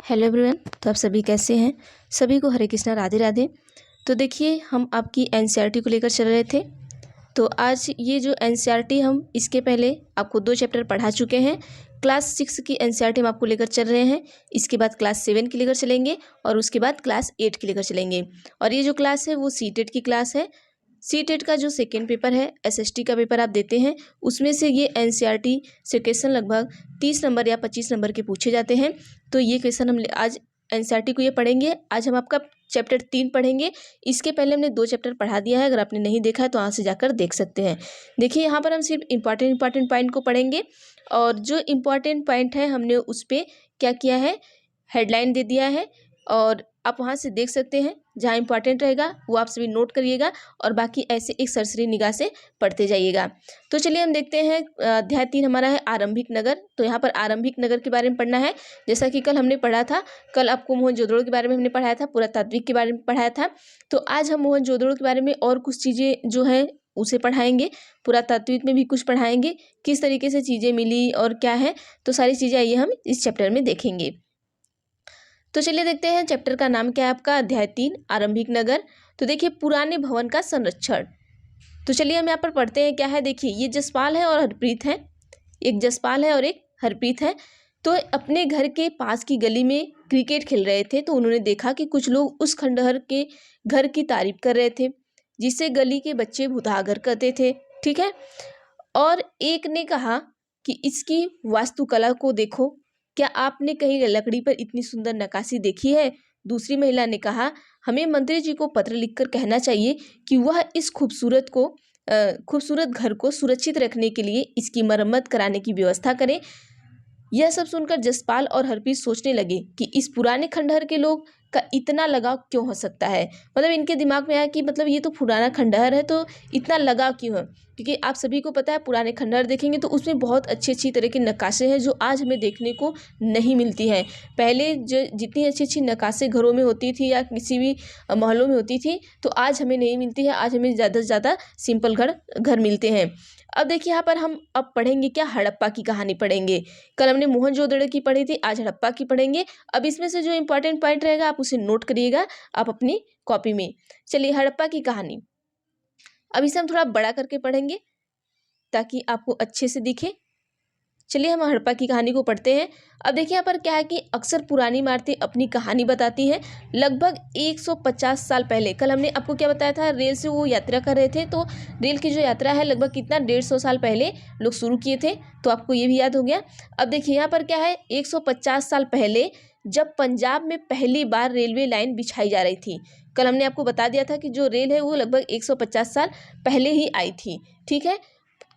Hello everyone. तो आप सभी कैसे हैं? सभी को हरे कृष्णा, राधे राधे। तो देखिए, हम आपकी एनसीईआरटी को लेकर चल रहे थे। तो आज ये जो एनसीईआरटी, हम इसके पहले आपको 2 चैप्टर पढ़ा चुके हैं। क्लास 6 की एनसीईआरटी हम आपको लेकर चल रहे हैं। इसके बाद क्लास 7 की लेकर चलेंगे और उसके बाद क्लास 8 की लेकर चलेंगे। और ये जो क्लास है वो सीटेट की क्लास है। सीटेट का जो सेकेंड पेपर है, एसएसटी का पेपर आप देते हैं, उसमें से ये एनसीईआरटी से क्वेश्चन लगभग 30 नंबर या 25 नंबर के पूछे जाते हैं। तो ये क्वेश्चन हम आज एनसीईआरटी को ये पढ़ेंगे। आज हम आपका चैप्टर 3 पढ़ेंगे। इसके पहले हमने 2 चैप्टर पढ़ा दिया है। अगर आपने नहीं देखा है तो वहाँ से जाकर देख सकते हैं। देखिए, यहाँ पर हम सिर्फ इंपॉर्टेंट पॉइंट को पढ़ेंगे और जो इम्पॉर्टेंट पॉइंट है हमने उस पर क्या किया है, हेडलाइन दे दिया है और आप वहाँ से देख सकते हैं। जहाँ इंपॉर्टेंट रहेगा वो आप सभी नोट करिएगा और बाकी ऐसे एक सरसरी निगाह से पढ़ते जाइएगा। तो चलिए हम देखते हैं। अध्याय 3 हमारा है आरंभिक नगर। तो यहाँ पर आरंभिक नगर के बारे में पढ़ना है। जैसा कि कल हमने पढ़ा था, कल आपको मोहनजोदड़ो के बारे में हमने पढ़ाया था, पुरातात्विक के बारे में पढ़ाया था। तो आज हम मोहनजोदड़ो के बारे में और कुछ चीज़ें जो हैं उसे पढ़ाएंगे। पुरातात्विक में भी कुछ पढ़ाएंगे, किस तरीके से चीज़ें मिली और क्या है। तो सारी चीज़ें आइए हम इस चैप्टर में देखेंगे। तो चलिए देखते हैं चैप्टर का नाम क्या है आपका, अध्याय 3 आरंभिक नगर। तो देखिए, पुराने भवन का संरक्षण। तो चलिए हम यहाँ पर पढ़ते हैं क्या है। देखिए, ये जसपाल है और हरप्रीत है। एक जसपाल है और एक हरप्रीत है। तो अपने घर के पास की गली में क्रिकेट खेल रहे थे तो उन्होंने देखा कि कुछ लोग उस खंडहर के घर की तारीफ कर रहे थे जिसे गली के बच्चे भुतागर कहते थे। ठीक है। और एक ने कहा कि इसकी वास्तुकला को देखो, क्या आपने कहीं लकड़ी पर इतनी सुंदर नक्काशी देखी है? दूसरी महिला ने कहा, हमें मंत्री जी को पत्र लिखकर कहना चाहिए कि वह इस खूबसूरत घर को सुरक्षित रखने के लिए इसकी मरम्मत कराने की व्यवस्था करें। यह सब सुनकर जसपाल और हरप्रीत सोचने लगे कि इस पुराने खंडहर के लोग का इतना लगाव क्यों हो सकता है। मतलब इनके दिमाग में आया कि मतलब ये तो पुराना खंडहर है तो इतना लगाव क्यों है। क्योंकि आप सभी को पता है, पुराने खंडहर देखेंगे तो उसमें बहुत अच्छी तरह की नक्काशें हैं जो आज हमें देखने को नहीं मिलती हैं। पहले जो जितनी अच्छी नक्काशें घरों में होती थी या किसी भी मोहल्लों में होती थी तो आज हमें नहीं मिलती है। आज हमें ज़्यादा से ज़्यादा सिंपल घर मिलते हैं। अब देखिए, यहाँ पर हम अब पढ़ेंगे क्या, हड़प्पा की कहानी पढ़ेंगे। कल हमने मोहनजोदड़ो की पढ़ी थी, आज हड़प्पा की पढ़ेंगे। अब इसमें से जो इंपॉर्टेंट पॉइंट रहेगा आप उसे नोट करिएगा आप अपनी कॉपी में। चलिए, हड़प्पा की कहानी। अब इसे हम थोड़ा बड़ा करके पढ़ेंगे ताकि आपको अच्छे से दिखे। चलिए हम हड़प्पा की कहानी को पढ़ते हैं। अब देखिए, यहाँ पर क्या है कि अक्सर पुरानी इमारतें अपनी कहानी बताती हैं। लगभग 150 साल पहले, कल हमने आपको क्या बताया था, रेल से वो यात्रा कर रहे थे। तो रेल की जो यात्रा है लगभग कितना 150 साल पहले लोग शुरू किए थे। तो आपको ये भी याद हो गया। अब देखिए, यहाँ पर क्या है, 150 साल पहले जब पंजाब में पहली बार रेलवे लाइन बिछाई जा रही थी। कल हमने आपको बता दिया था कि जो रेल है वो लगभग 150 साल पहले ही आई थी। ठीक है।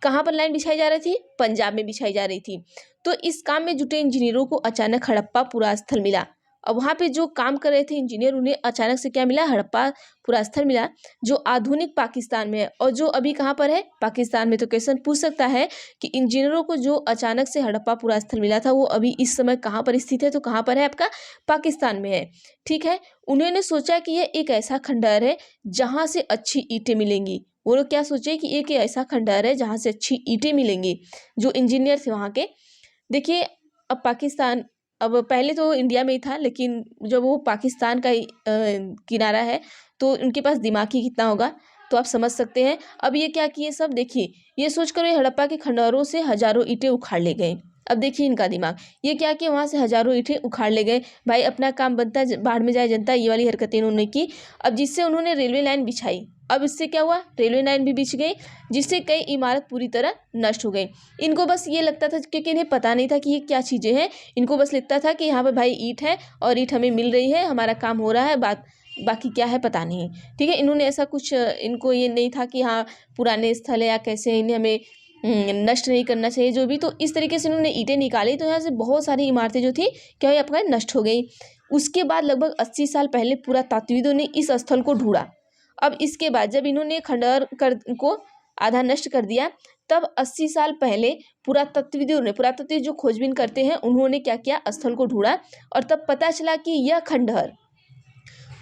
कहाँ पर लाइन बिछाई जा रही थी? पंजाब में बिछाई जा रही थी। तो इस काम में जुटे इंजीनियरों को अचानक हड़प्पा पुरास्थल मिला। अब वहाँ पे जो काम कर रहे थे इंजीनियर, उन्हें अचानक से क्या मिला? हड़प्पा पुरास्थल मिला, जो आधुनिक पाकिस्तान में है और जो अभी कहाँ पर है? पाकिस्तान में। तो क्वेश्चन पूछ सकता है कि इंजीनियरों को जो अचानक से हड़प्पा पुरास्थल मिला था वो अभी इस समय कहाँ पर स्थित है? तो कहाँ पर है आपका? पाकिस्तान में है। ठीक है। उन्होंने सोचा कि यह एक ऐसा खंडहर है जहाँ से अच्छी ईंटें मिलेंगी। वो लोग क्या सोचे कि एक ऐसा खंडहर है जहाँ से अच्छी ईंटें मिलेंगी। जो इंजीनियर थे वहाँ के। देखिए, अब पाकिस्तान, अब पहले तो इंडिया में ही था लेकिन जब वो पाकिस्तान का किनारा है तो उनके पास दिमाग ही कितना होगा, तो आप समझ सकते हैं। अब ये क्या किए सब, देखिए ये सोचकर वे हड़प्पा के खंडहरों से हजारों ईंटें उखाड़ ले गए। अब देखिए इनका दिमाग, ये क्या किया, वहाँ से हजारों ईंटें उखाड़ ले गए। भाई अपना काम बनता है, बाहर में जाए जनता, ये वाली हरकतें उन्होंने की। अब जिससे उन्होंने रेलवे लाइन बिछाई। अब इससे क्या हुआ, रेलवे लाइन भी बिछ गई, जिससे कई इमारत पूरी तरह नष्ट हो गई। इनको बस ये लगता था, क्योंकि इन्हें पता नहीं था कि ये क्या चीज़ें हैं। इनको बस लगता था कि यहाँ पर भाई ईंट है और ईंट हमें मिल रही है, हमारा काम हो रहा है, बाकी क्या है पता नहीं। ठीक है। इन्होंने ऐसा कुछ, इनको ये नहीं था कि हाँ पुराने स्थल है या कैसे, इन्हें हमें नष्ट नहीं करना चाहिए जो भी। तो इस तरीके से उन्होंने ईंटें निकाली तो यहाँ से बहुत सारी इमारतें जो थी क्या हुई, आपका नष्ट हो गई। उसके बाद लगभग 80 साल पहले पुरातात्विदों ने इस स्थल को ढूंढा। अब इसके बाद जब इन्होंने खंडहर को आधा नष्ट कर दिया, तब 80 साल पहले पुरातत्व जो खोजबीन करते हैं उन्होंने क्या किया, स्थल को ढूंढा और तब पता चला कि यह खंडहर,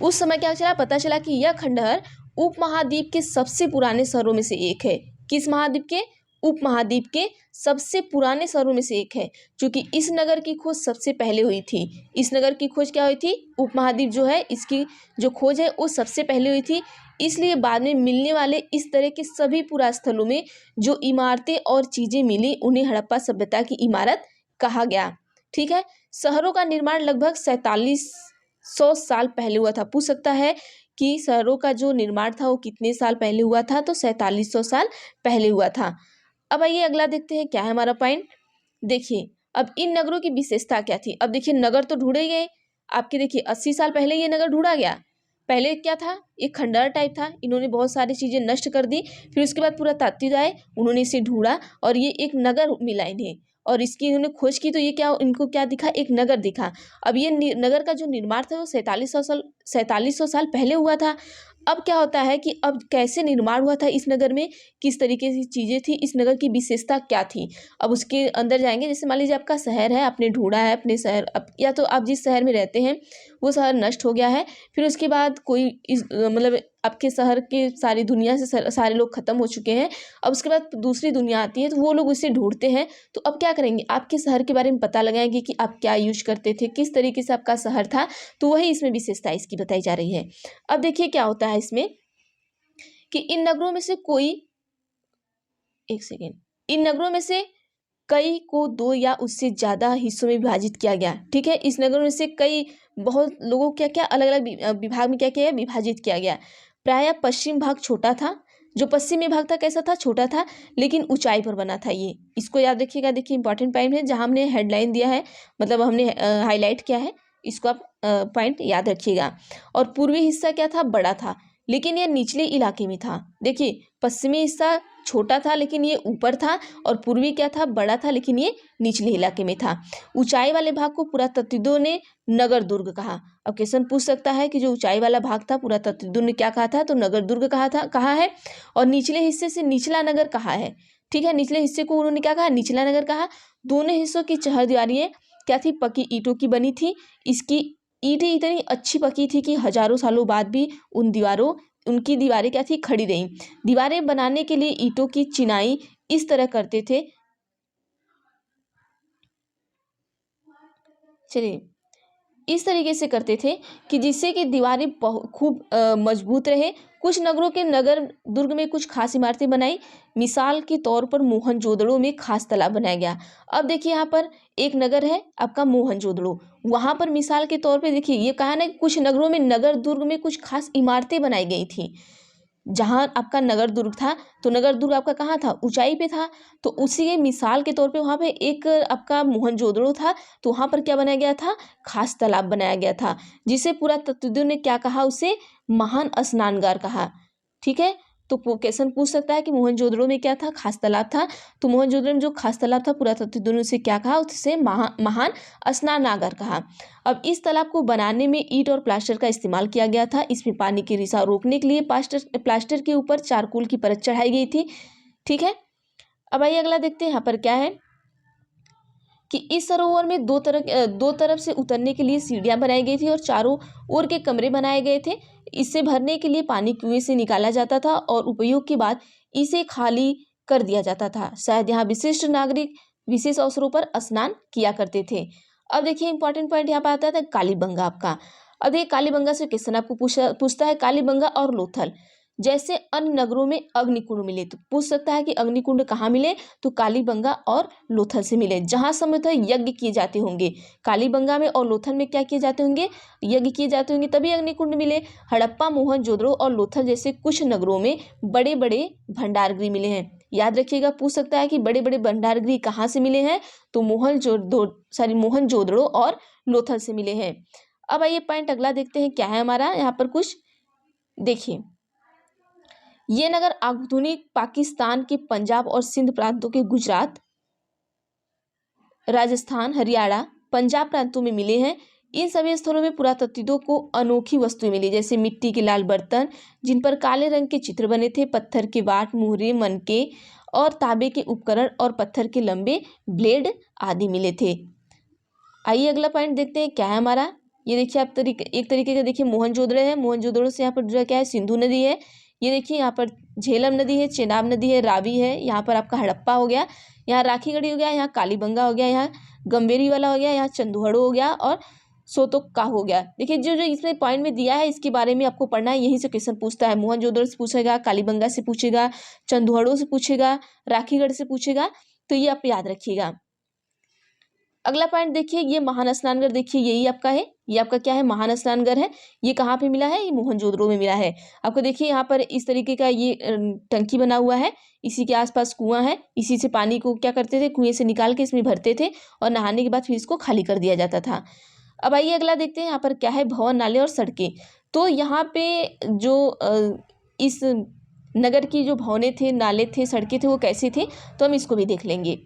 उस समय क्या चला, पता चला कि यह खंडहर उपमहाद्वीप के सबसे पुराने शहरों में से एक है। किस महाद्वीप के? उपमहाद्वीप के सबसे पुराने शहरों में से एक है, क्योंकि इस नगर की खोज सबसे पहले हुई थी। इस नगर की खोज क्या हुई थी? उपमहाद्वीप जो है इसकी जो खोज है वो सबसे पहले हुई थी। इसलिए बाद में मिलने वाले इस तरह के सभी पुरास्थलों में जो इमारतें और चीज़ें मिली उन्हें हड़प्पा सभ्यता की इमारत कहा गया। ठीक है। शहरों का निर्माण लगभग 4700 साल पहले हुआ था। पूछ सकता है कि शहरों का जो निर्माण था वो कितने साल पहले हुआ था? तो 4700 साल पहले हुआ था। अब आइए अगला देखते हैं क्या है हमारा पॉइंट। देखिए अब इन नगरों की विशेषता क्या थी। अब देखिए नगर तो ढूंढे गए। आपके देखिए 80 साल पहले ये नगर ढूंढा गया। पहले क्या था? एक खंडहर टाइप था। इन्होंने बहुत सारी चीजें नष्ट कर दी। फिर उसके बाद पूरा तात्विक आए, उन्होंने इसे ढूंढा और ये एक नगर मिला इन्हें, और इसकी इन्होंने खोज की तो ये क्या इनको क्या दिखा? एक नगर दिखा। अब ये नगर का जो निर्माण था वो 4700 साल पहले हुआ था। अब क्या होता है कि अब कैसे निर्माण हुआ था इस नगर में, किस तरीके की चीज़ें थी, इस नगर की विशेषता क्या थी, अब उसके अंदर जाएंगे। जैसे मान लीजिए आपका शहर है, आपने ढूंढा है अपने शहर, या तो आप जिस शहर में रहते हैं वो शहर नष्ट हो गया है। फिर उसके बाद कोई इस मतलब आपके शहर के सारी दुनिया से सारे लोग खत्म हो चुके हैं। अब उसके बाद दूसरी दुनिया आती है तो वो लोग उसे ढूंढते हैं। तो अब क्या करेंगे? आपके शहर के बारे में पता लगाएंगे कि आप क्या यूज करते थे, किस तरीके से आपका शहर था। तो वही इसमें विशेषता इसकी बताई जा रही है। अब देखिए क्या होता है इसमें कि इन नगरों में से कोई, एक सेकेंड, इन नगरों में से कई को दो या उससे ज्यादा हिस्सों में विभाजित किया गया। ठीक है। इस नगरों में से कई बहुत लोगों क्या क्या अलग अलग विभाग में क्या किया गया? विभाजित किया गया। प्रायः पश्चिम भाग छोटा था। जो पश्चिमी भाग था कैसा था? छोटा था, लेकिन ऊंचाई पर बना था ये। इसको याद रखिएगा। देखिए इंपॉर्टेंट पॉइंट है, जहां हमने हेडलाइन दिया है, मतलब हमने हाईलाइट किया है, इसको आप पॉइंट याद रखिएगा। और पूर्वी हिस्सा क्या था? बड़ा था, लेकिन यह निचले इलाके में था। देखिए पश्चिमी हिस्सा छोटा था लेकिन ये ऊपर था, और पूर्वी क्या था? बड़ा था, लेकिन ये निचले इलाके में था। ऊंचाई वाले भाग को पुरातत्वविदों ने नगर दुर्ग कहा। अब क्वेश्चन पूछ सकता है कि जो ऊंचाई वाला भाग था पुरातत्वविदों ने क्या कहा था? तो नगर दुर्ग कहा है। और निचले हिस्से से निचला नगर कहा है। ठीक है। निचले हिस्से को उन्होंने क्या कहा? निचला नगर कहा। दोनों हिस्सों की चहारदीवारें क्या थी? पक्की ईंटों की बनी थी। इसकी ईंटें इतनी अच्छी पकी थी कि हजारों सालों बाद भी उनकी दीवारें क्या थी? खड़ी रही। दीवारें बनाने के लिए ईंटों की चिनाई इस तरह करते थे, चलिए इस तरीके से करते थे कि जिससे कि दीवारें खूब मजबूत रहे। कुछ नगरों के नगर दुर्ग में कुछ खास इमारतें बनाई। मिसाल के तौर पर मोहनजोदड़ो में खास तालाब बनाया गया। अब देखिए यहाँ पर एक नगर है आपका मोहनजोदड़ो, वहां पर मिसाल के तौर पे देखिए ये कहा ना कि कुछ नगरों में नगर दुर्ग में कुछ खास इमारतें बनाई गई थी। जहां आपका नगर दुर्ग था, तो नगर दुर्ग आपका कहाँ था? ऊंचाई पे था। तो उसी के मिसाल के तौर पे वहां पे एक आपका मोहनजोदड़ो था, तो वहां पर क्या बनाया गया था? खास तालाब बनाया गया था, जिसे पुरातत्वविदों ने क्या कहा? उसे महान स्नानगार कहा। ठीक है। तो क्वेश्चन पूछ सकता है कि मोहनजोदड़ो में क्या था? खास तालाब था। तो मोहनजोदड़ो में जो खास तालाब था पुरातत्वविदों ने उसे क्या कहा? उसे महान स्नानागार कहा। अब इस तालाब को बनाने में ईंट और प्लास्टर का इस्तेमाल किया गया था। इसमें पानी की रिसाव रोकने के लिए प्लास्टर के ऊपर चारकोल की परत चढ़ाई गई थी। ठीक है। अब आइए अगला देखते हैं यहाँ पर क्या है कि इस सरोवर में दो तरफ से उतरने के लिए सीढ़ियां बनाई गई थी और चारों ओर के कमरे बनाए गए थे। इससे भरने के लिए पानी कुएं से निकाला जाता था और उपयोग के बाद इसे खाली कर दिया जाता था। शायद यहाँ विशिष्ट नागरिक विशेष अवसरों पर स्नान किया करते थे। अब देखिए इंपॉर्टेंट पॉइंट यहाँ पर आता है कालीबंगा आपका। अब देखिए कालीबंगा से क्वेश्चन आपको पूछता है कालीबंगा और लोथल जैसे अन्य नगरों में अग्निकुंड मिले, तो पूछ सकता है कि अग्निकुंड कहाँ मिले? तो कालीबंगा और लोथल से मिले, जहां संभवतः यज्ञ किए जाते होंगे। कालीबंगा में और लोथल में क्या किए जाते होंगे? यज्ञ किए जाते होंगे, तभी अग्निकुंड मिले। हड़प्पा, मोहनजोदड़ो और लोथल जैसे कुछ नगरों में बड़े बड़े भंडारगृह मिले हैं। याद रखिएगा, पूछ सकता है कि बड़े बड़े भंडारगृह कहाँ से मिले हैं? तो मोहनजोदड़ो और लोथल से मिले हैं। अब आइए पॉइंट अगला देखते हैं क्या है हमारा यहाँ पर कुछ। देखिए ये नगर आधुनिक पाकिस्तान के पंजाब और सिंध प्रांतों के गुजरात, राजस्थान, हरियाणा, पंजाब प्रांतों में मिले हैं। इन सभी स्थलों में पुरातत्वविदों को अनोखी वस्तुएं मिली, जैसे मिट्टी के लाल बर्तन जिन पर काले रंग के चित्र बने थे, पत्थर के वाट, मुहरे, मनके और तांबे के उपकरण और पत्थर के लंबे ब्लेड आदि मिले थे। आइए अगला पॉइंट देखते हैं क्या है हमारा। ये देखिए आप एक तरीके का देखिए मोहनजोदड़ो है। मोहनजोदड़ो से यहाँ पर जुड़ा क्या है? सिंधु नदी है। ये देखिए यहाँ पर झेलम नदी है, चेनाब नदी है, रावी है, यहाँ पर आपका हड़प्पा हो गया, यहाँ राखीगढ़ी हो गया, यहाँ कालीबंगा हो गया, यहाँ गंभीरी वाला हो गया, यहाँ चंदुहड़ो हो गया और सोतोक्का हो गया। देखिए जो जो इसमें पॉइंट में दिया है इसके बारे में आपको पढ़ना है, यहीं से क्वेश्चन पूछता है। मोहनजोदड़ो से पूछेगा, कालीबंगा से पूछेगा, चंदुहड़ो से पूछेगा, राखीगढ़ से पूछेगा, तो ये आप याद रखिएगा। अगला पॉइंट देखिए, ये महान स्नानगढ़, देखिए यही आपका है, ये आपका क्या है, महान स्नानगढ़ है। ये कहाँ पे मिला है, ये मोहनजोदड़ो में मिला है। आपको देखिए यहाँ पर इस तरीके का ये टंकी बना हुआ है, इसी के आसपास कुआं है, इसी से पानी को क्या करते थे, कुएं से निकाल के इसमें भरते थे और नहाने के बाद फिर इसको खाली कर दिया जाता था। अब आइए अगला देखते हैं, यहाँ पर क्या है, भवन, नाले और सड़कें। तो यहाँ पे जो इस नगर की जो भवनें थे, नाले थे, सड़कें थे, वो कैसे थे, तो हम इसको भी देख लेंगे।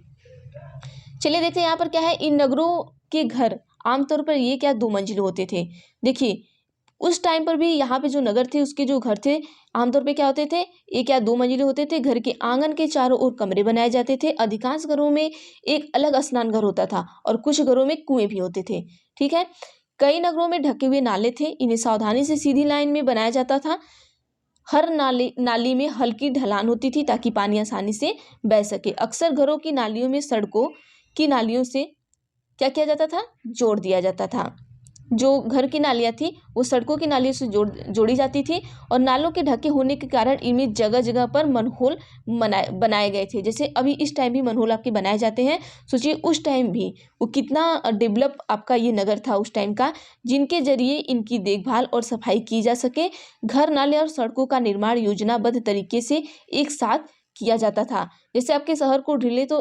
चलिए देखते हैं यहाँ पर क्या है, इन नगरों के घर आमतौर पर ये क्या 2 मंजिल होते थे। देखिए उस टाइम पर भी यहाँ पे जो नगर थे उसके जो घर थे आमतौर पे क्या होते थे, एक या 2 मंजिले होते थे। घर के आंगन के चारों ओर कमरे बनाए जाते थे। अधिकांश घरों में एक अलग स्नान घर होता था और कुछ घरों में कुएं भी होते थे। ठीक है, कई नगरों में ढके हुए नाले थे, इन्हें सावधानी से सीधी लाइन में बनाया जाता था। हर नाली में हल्की ढलान होती थी ताकि पानी आसानी से बह सके। अक्सर घरों की नालियों में सड़कों की नालियों से क्या किया जाता था, जोड़ दिया जाता था। जो घर की नालियाँ थी वो सड़कों की नालियों से जोड़ी जाती थी और नालों के ढके होने के कारण इनमें जगह जगह पर मनहोल बनाए गए थे। जैसे अभी इस टाइम भी मनहोल आपके बनाए जाते हैं। सोचिए उस टाइम भी वो कितना डेवलप आपका ये नगर था उस टाइम का, जिनके जरिए इनकी देखभाल और सफाई की जा सके। घर, नाले और सड़कों का निर्माण योजनाबद्ध तरीके से एक साथ किया जाता था। जैसे आपके शहर को ढूंढे तो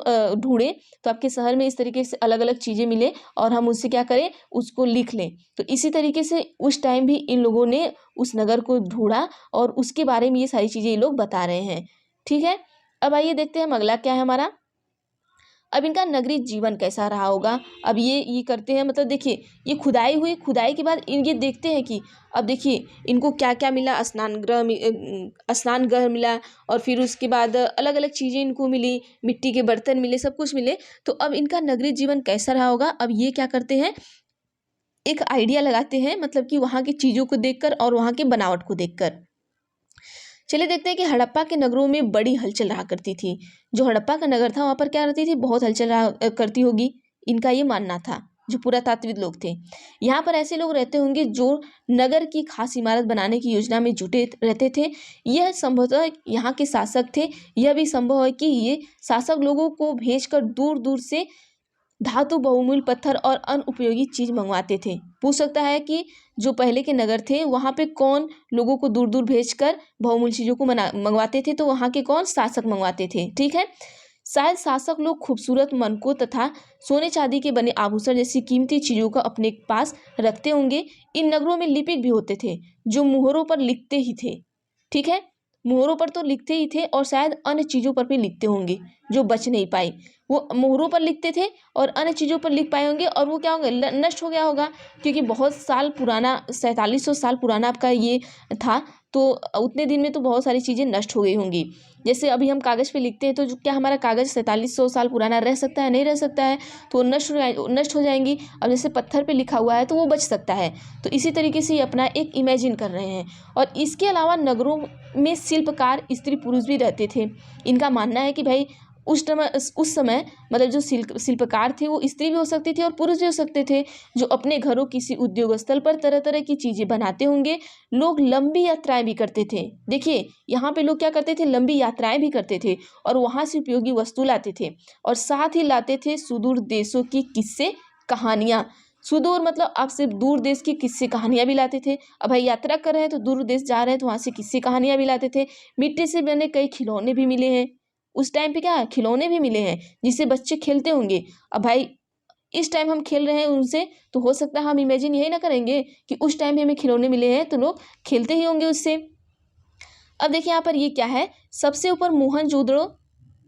आपके शहर में इस तरीके से अलग अलग चीज़ें मिले और हम उससे क्या करें, उसको लिख लें। तो इसी तरीके से उस टाइम भी इन लोगों ने उस नगर को ढूंढा और उसके बारे में ये सारी चीज़ें ये लोग बता रहे हैं। ठीक है, अब आइए देखते हैं हम अगला क्या है हमारा। अब इनका नगरीय जीवन कैसा रहा होगा। अब ये करते हैं, मतलब देखिए ये खुदाई हुई, खुदाई के बाद ये देखते हैं कि अब देखिए इनको क्या क्या मिला, स्नान गृह मिला और फिर उसके बाद अलग अलग चीज़ें इनको मिली, मिट्टी के बर्तन मिले, सब कुछ मिले। तो अब इनका नगरीय जीवन कैसा रहा होगा। अब ये क्या करते हैं, एक आइडिया लगाते हैं, मतलब कि वहाँ की चीज़ों को देखकर और वहाँ की बनावट को देखकर। चलिए देखते हैं कि हड़प्पा के नगरों में बड़ी हलचल रहा करती थी। जो हड़प्पा का नगर था वहाँ पर क्या रहती थी, बहुत हलचल रहा करती होगी, इनका ये मानना था। जो पुरातात्विक लोग थे, यहाँ पर ऐसे लोग रहते होंगे जो नगर की खास इमारत बनाने की योजना में जुटे रहते थे। यह संभवतः यहाँ के शासक थे। यह भी संभव है कि ये शासक लोगों को भेजकर दूर दूर से धातु, बहुमूल्य पत्थर और अन्य उपयोगी चीज मंगवाते थे। पूछ सकता है कि जो पहले के नगर थे वहाँ पे कौन लोगों को दूर दूर भेजकर बहुमूल्य चीजों को मंगवाते थे, तो वहाँ के कौन, शासक मंगवाते थे। ठीक है, शायद शासक लोग खूबसूरत मनकों तथा सोने चांदी के बने आभूषण जैसी कीमती चीजों को अपने पास रखते होंगे। इन नगरों में लिपिक भी होते थे जो मुहरों पर लिखते ही थे। ठीक है, मुहरों पर तो लिखते ही थे और शायद अन्य चीजों पर भी लिखते होंगे जो बच नहीं पाई। वो मोहरों पर लिखते थे और अन्य चीज़ों पर लिख पाए होंगे और वो क्या होंगे, नष्ट हो गया होगा, क्योंकि बहुत साल पुराना, 4700 साल पुराना आपका ये था। तो उतने दिन में तो बहुत सारी चीज़ें नष्ट हो गई होंगी। जैसे अभी हम कागज़ पे लिखते हैं तो जो क्या हमारा कागज़ 4700 साल पुराना रह सकता है, नहीं रह सकता है, तो नष्ट हो जाएंगी। अब जैसे पत्थर पे लिखा हुआ है तो वो बच सकता है। तो इसी तरीके से ये अपना एक इमेजिन कर रहे हैं। और इसके अलावा नगरों में शिल्पकार स्त्री पुरुष भी रहते थे। इनका मानना है कि भाई उस समय मतलब जो शिल्पकार थे वो स्त्री भी हो सकती थी और पुरुष भी हो सकते थे, जो अपने घरों किसी उद्योग स्थल पर तरह तरह की चीज़ें बनाते होंगे। लोग लंबी यात्राएं भी करते थे। देखिए यहाँ पे लोग क्या करते थे, लंबी यात्राएं भी करते थे और वहाँ से उपयोगी वस्तु लाते थे और साथ ही लाते थे सुदूर देशों की किस्से कहानियाँ। सुदूर मतलब आपसे दूर देश की किस्से कहानियाँ भी लाते थे। अब भाई यात्रा कर रहे हैं तो दूर देश जा रहे हैं तो वहाँ से किस्से कहानियाँ भी लाते थे। मिट्टी से बने कई खिलौने भी मिले हैं। उस टाइम पे क्या खिलौने भी मिले हैं जिससे बच्चे खेलते होंगे। अब भाई इस टाइम हम खेल रहे हैं उनसे, तो हो सकता है हम इमेजिन यही ना करेंगे कि उस टाइम पे हमें खिलौने मिले हैं तो लोग खेलते ही होंगे उससे। अब देखिए यहाँ पर ये क्या है, सबसे ऊपर मोहनजोदड़ो।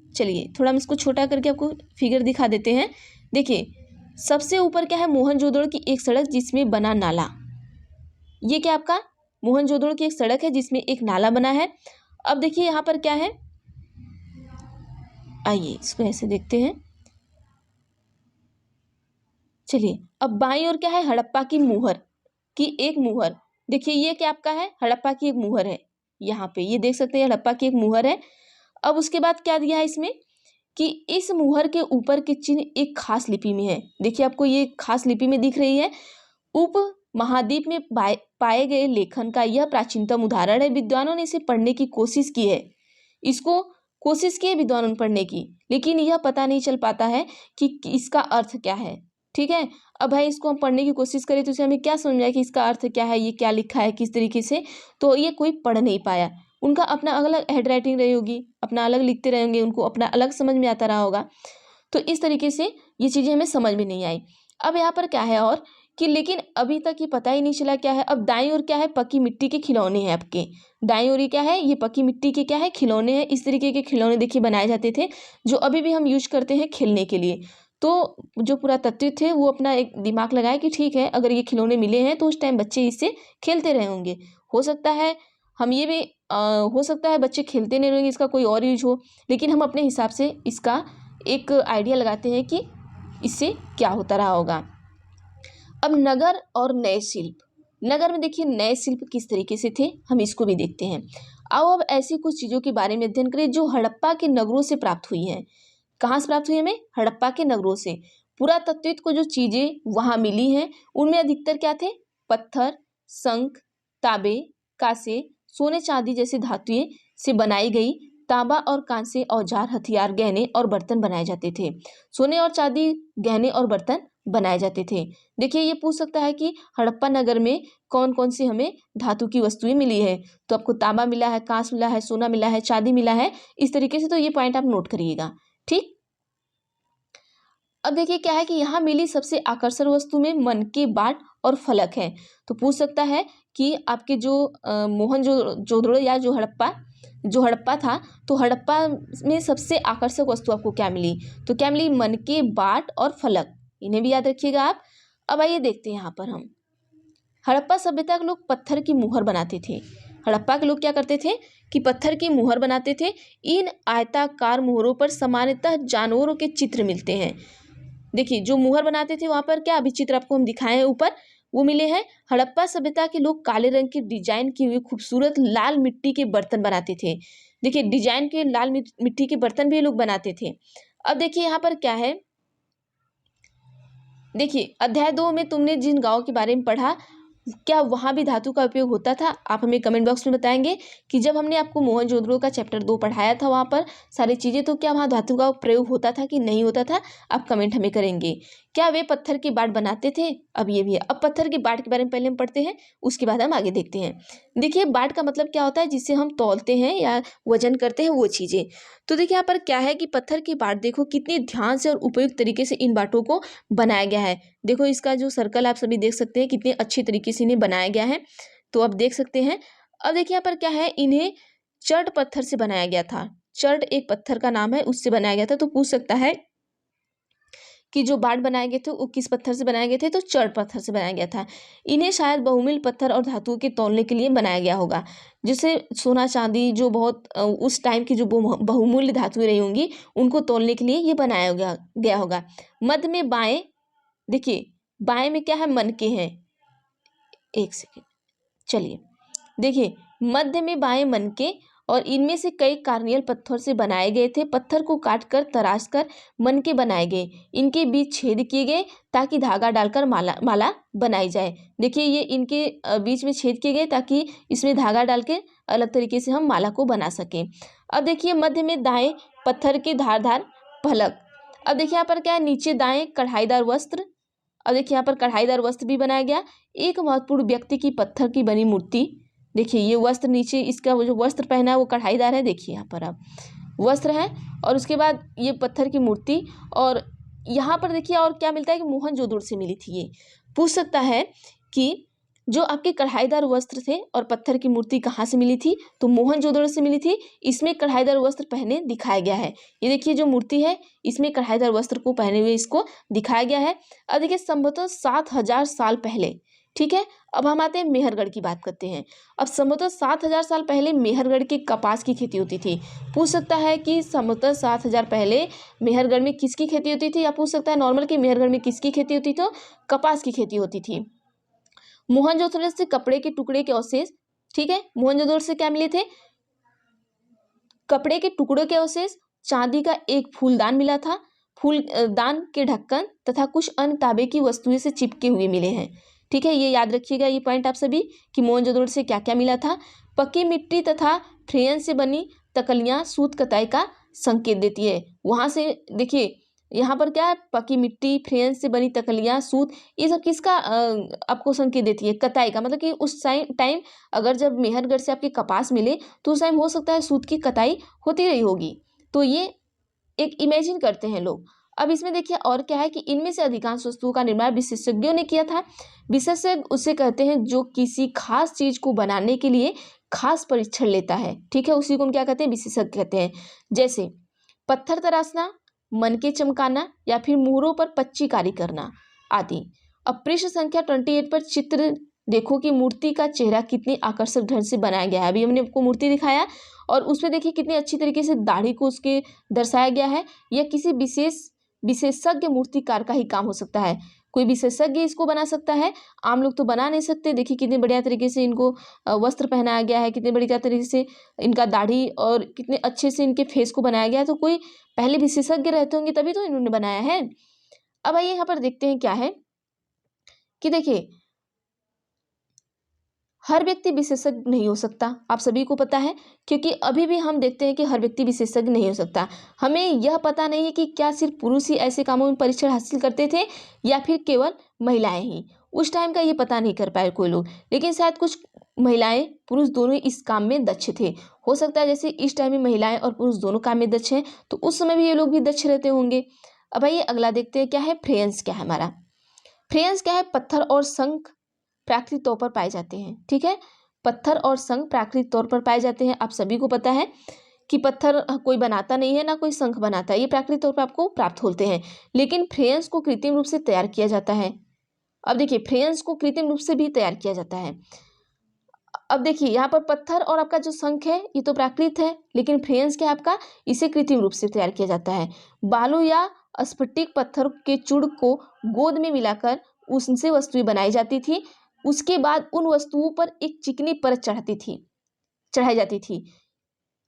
चलिए थोड़ा हम इसको छोटा करके आपको फिगर दिखा देते हैं। देखिए सबसे ऊपर क्या है, मोहनजोदड़ो की एक सड़क जिसमें बना नाला। ये क्या आपका मोहनजोदड़ो की एक सड़क है जिसमें एक नाला बना है। अब देखिए यहाँ पर क्या है, आइए इसको ऐसे देखते हैं। चलिए अब बाईं ओर क्या है, हड़प्पा की मुहर की एक मुहर। देखिए ये क्या आपका है, हड़प्पा की एक मुहर है। यहाँ पे ये देख सकते हैं हड़प्पा की एक मुहर है। अब उसके बाद क्या दिया है इसमें कि इस मुहर के ऊपर के चिन्ह एक खास लिपि में है। देखिए आपको ये खास लिपि में दिख रही है। उप महाद्वीप में पाए गए लेखन का यह प्राचीनतम उदाहरण है। विद्वानों ने इसे पढ़ने की कोशिश की है, इसको कोशिश की है विद्वानों ने पढ़ने की, लेकिन यह पता नहीं चल पाता है कि इसका अर्थ क्या है। ठीक है, अब भाई इसको हम पढ़ने की कोशिश करें तो इसे हमें क्या समझ आए कि इसका अर्थ क्या है, ये क्या लिखा है किस तरीके से, तो ये कोई पढ़ नहीं पाया। उनका अपना अलग हैंड राइटिंग रही होगी, अपना अलग लिखते रहेंगे, उनको अपना अलग समझ में आता रहा होगा। तो इस तरीके से ये चीज़ें हमें समझ में नहीं आई। अब यहाँ पर क्या है और कि लेकिन अभी तक ये पता ही नहीं चला क्या है। अब दाईं ओर क्या है, पक्की मिट्टी के खिलौने हैं आपके। दाईं ओर ये क्या है, ये पक्की मिट्टी के क्या है, खिलौने हैं। इस तरीके के खिलौने देखिए बनाए जाते थे, जो अभी भी हम यूज करते हैं खेलने के लिए। तो जो पुरातत्व थे वो अपना एक दिमाग लगाए कि ठीक है, अगर ये खिलौने मिले हैं तो उस टाइम बच्चे इससे खेलते रहे होंगे। हो सकता है हम ये भी हो सकता है बच्चे खेलते नहीं रहेंगे, इसका कोई और यूज हो, लेकिन हम अपने हिसाब से इसका एक आइडिया लगाते हैं कि इससे क्या होता रहा होगा। अब नगर और नए शिल्प। नगर में देखिए नए शिल्प किस तरीके से थे, हम इसको भी देखते हैं। आओ अब ऐसी कुछ चीज़ों के बारे में अध्ययन करें जो हड़प्पा के नगरों से प्राप्त हुई हैं। कहाँ से प्राप्त हुई हमें, हड़प्पा के नगरों से। पुरातत्विक को जो चीज़ें वहाँ मिली हैं उनमें अधिकतर क्या थे, पत्थर, शंख, तांबे, कांसे, सोने चांदी जैसी धातुएं से बनाई गई तांबा और कांसे औजार, हथियार, गहने और बर्तन बनाए जाते थे। सोने और चांदी गहने और बर्तन बनाए जाते थे। देखिए ये पूछ सकता है कि हड़प्पा नगर में कौन कौन सी हमें धातु की वस्तुएं मिली है, तो आपको तांबा मिला है, कांस मिला है, सोना मिला है, चांदी मिला है, इस तरीके से। तो ये पॉइंट आप नोट करिएगा। ठीक, अब देखिए क्या है कि यहाँ मिली सबसे आकर्षक वस्तु में मन के बाट और फलक है। तो पूछ सकता है कि आपके जो मोहनजोदड़ो या जो हड़प्पा था, तो हड़प्पा में सबसे आकर्षक वस्तु आपको क्या मिली, तो क्या मिली, मन के बाट और फलक। इन्हें भी याद रखिएगा आप। अब आइए देखते हैं यहाँ पर हम हड़प्पा सभ्यता के लोग पत्थर की मुहर बनाते थे। हड़प्पा के लोग क्या करते थे कि पत्थर की मुहर बनाते थे। इन आयताकार मुहरों पर सामान्यतः जानवरों के चित्र मिलते हैं। देखिए जो मुहर बनाते थे वहां पर क्या अभी चित्र आपको हम दिखाए हैं ऊपर, वो मिले हैं। हड़प्पा सभ्यता के लोग काले रंग के डिजाइन किए हुए खूबसूरत लाल मिट्टी के बर्तन बनाते थे। देखिए डिजाइन के लाल मिट्टी के बर्तन भी ये लोग बनाते थे। अब देखिए यहाँ पर क्या है, देखिए अध्याय 2 में तुमने जिन गांवों के बारे में पढ़ा, क्या वहाँ भी धातु का उपयोग होता था? आप हमें कमेंट बॉक्स में बताएंगे कि जब हमने आपको मोहनजोदड़ो का चैप्टर 2 पढ़ाया था वहाँ पर सारी चीज़ें, तो क्या वहाँ धातु का प्रयोग होता था कि नहीं होता था? आप कमेंट हमें करेंगे। क्या वे पत्थर की बाट बनाते थे? अब ये भी है। अब पत्थर की बाट के बारे में पहले हम पढ़ते हैं, उसके बाद हम आगे देखते हैं। देखिए बाट का मतलब क्या होता है, जिससे हम तौलते हैं या वजन करते हैं वो चीज़ें। तो देखिए यहाँ पर क्या है कि पत्थर की बाट देखो कितनी ध्यान से और उपयुक्त तरीके से इन बाटों को बनाया गया है। देखो इसका जो सर्कल आप सभी देख सकते हैं कितने अच्छी तरीके से इन्हें बनाया गया है, तो आप देख सकते हैं। अब देखिए यहाँ पर क्या है, इन्हें चर्ड पत्थर से बनाया गया था। चर्ड एक पत्थर का नाम है, उससे बनाया गया था। तो पूछ सकता है कि जो बाट बनाए गए थे वो किस पत्थर से बनाए गए थे, तो चर्ड पत्थर से बनाया गया था। इन्हें शायद बहुमूल्य पत्थर और धातुओं के तौलने के लिए बनाया गया होगा, जैसे सोना चांदी जो बहुत उस टाइम की जो बहुमूल्य धातुएं रही होंगी उनको तौलने के लिए ये बनाया गया होगा। मध्य में बाएं, देखिए बाएं में क्या है, मन के हैं। एक सेकेंड, चलिए देखिए मध्य में बाएं मन के, और इनमें से कई कार्नियल पत्थर से बनाए गए थे। पत्थर को काटकर तराश कर मन के बनाए गए। इनके बीच छेद किए गए ताकि धागा डालकर माला बनाई जाए। देखिए ये इनके बीच में छेद किए गए ताकि इसमें धागा डाल के अलग तरीके से हम माला को बना सकें। अब देखिए मध्य में दाएं पत्थर के धारदार फलक। अब देखिए यहाँ पर क्या है, नीचे दाएं कढ़ाईदार वस्त्र। अब देखिए यहाँ पर कढ़ाईदार वस्त्र भी बनाया गया। एक महत्वपूर्ण व्यक्ति की पत्थर की बनी मूर्ति। देखिए ये वस्त्र नीचे इसका वो जो वस्त्र पहना है वो कढ़ाईदार है। देखिए यहाँ पर आप वस्त्र है, और उसके बाद ये पत्थर की मूर्ति। और यहाँ पर देखिए और क्या मिलता है कि मोहनजोदड़ो से मिली थी। ये पूछ सकता है कि जो आपके कढ़ाईदार वस्त्र थे और पत्थर की मूर्ति कहाँ से मिली थी, तो मोहनजोदड़ो से मिली थी। इसमें कढ़ाईदार वस्त्र पहने दिखाया गया है। ये देखिए जो मूर्ति है इसमें कढ़ाईदार वस्त्र को पहने हुए इसको दिखाया गया है। अब देखिए संभवतः 7000 साल पहले, ठीक है। अब हम आते हैं मेहरगढ़ की बात करते हैं। अब संभवतः 7000 साल पहले मेहरगढ़ के कपास की खेती होती थी। पूछ सकता है कि संभवतः 7000 पहले मेहरगढ़ में किसकी खेती होती थी, या पूछ सकता है नॉर्मल कि मेहरगढ़ में किसकी खेती होती थी, तो कपास की खेती होती थी। मोहनजोदड़ो से कपड़े के टुकड़े के अवशेष ठीक है। मोहनजोदड़ो से क्या मिले थे? कपड़े के टुकड़ों के अवशेष, चांदी का एक फूलदान मिला था, फूलदान के ढक्कन तथा कुछ अन्य तांबे की वस्तुएं से चिपके हुए मिले हैं। ठीक है, ये याद रखिएगा ये पॉइंट आप सभी कि मोहनजोदड़ो से क्या क्या मिला था। पक्की मिट्टी तथा फ्रेयन से बनी तकलियां सूत कताई का संकेत देती है। वहां से देखिए यहाँ पर क्या है, पक्की मिट्टी, फ्रेयन से बनी तकलियां, सूत, ये सब किसका आपको संकेत देती है? कताई का। मतलब कि उस टाइम अगर जब मेहरगढ़ से आपके कपास मिले तो उस टाइम हो सकता है सूत की कताई होती रही होगी। तो ये एक इमेजिन करते हैं लोग। अब इसमें देखिए और क्या है कि इनमें से अधिकांश वस्तुओं का निर्माण विशेषज्ञों ने किया था। विशेषज्ञ उसे कहते हैं जो किसी खास चीज को बनाने के लिए खास परीक्षण लेता है। ठीक है, उसी को हम क्या कहते हैं? विशेषज्ञ कहते हैं। जैसे पत्थर तराशना, मनके चमकाना या फिर मुहरों पर पच्चीकारी करना आदि। अब पृष्ठ संख्या 28 पर चित्र देखो कि मूर्ति का चेहरा कितनी आकर्षक ढंग से बनाया गया है। अभी हमने आपको मूर्ति दिखाया और उसमें देखिए कितनी अच्छी तरीके से दाढ़ी को उसके दर्शाया गया है। यह किसी विशेषज्ञ मूर्तिकार का ही काम हो सकता है। कोई विशेषज्ञ इसको बना सकता है, आम लोग तो बना नहीं सकते। देखिए कितने बढ़िया तरीके से इनको वस्त्र पहनाया गया है, कितने बढ़िया तरीके से इनका दाढ़ी और कितने अच्छे से इनके फेस को बनाया गया है। तो कोई पहले विशेषज्ञ रहते होंगे तभी तो इन्होंने बनाया है। अब आइए यहाँ पर देखते हैं क्या है कि देखिए हर व्यक्ति विशेषज्ञ नहीं हो सकता, आप सभी को पता है, क्योंकि अभी भी हम देखते हैं कि हर व्यक्ति विशेषज्ञ नहीं हो सकता। हमें यह पता नहीं है कि क्या सिर्फ पुरुष ही ऐसे कामों में परीक्षण हासिल करते थे या फिर केवल महिलाएं ही। उस टाइम का ये पता नहीं कर पाए कोई लोग, लेकिन शायद कुछ महिलाएं पुरुष दोनों इस काम में दक्ष थे। हो सकता है जैसे इस टाइम में महिलाएं और पुरुष दोनों काम में दक्ष हैं, तो उस समय भी ये लोग भी दक्ष रहते होंगे। अब आइए अगला देखते हैं क्या है। फ्रेयंस क्या है हमारा? फ्रेयंस क्या है? पत्थर और शंख प्राकृतिक तौर पर पाए जाते हैं। ठीक है, पत्थर और शंख प्राकृतिक तौर पर पाए जाते हैं। आप सभी को पता है कि पत्थर कोई बनाता नहीं है, ना कोई शंख बनाता है, ये प्राकृतिक तौर पर आपको प्राप्त होते हैं। लेकिन फ्रेयंस को कृत्रिम रूप से तैयार किया जाता है। अब देखिए फ्रेयंस को कृत्रिम रूप से भी तैयार किया जाता है। अब देखिए यहाँ पर पत्थर और आपका जो शंख है ये तो प्राकृतिक है, लेकिन फ्रेयंस क्या है आपका? इसे कृत्रिम रूप से तैयार किया जाता है। बालू या स्फटिक पत्थर के चूर्ण को गोंद में मिलाकर उनसे वस्तुएं बनाई जाती थी। उसके बाद उन वस्तुओं पर एक चिकनी परत चढ़ाई जाती थी।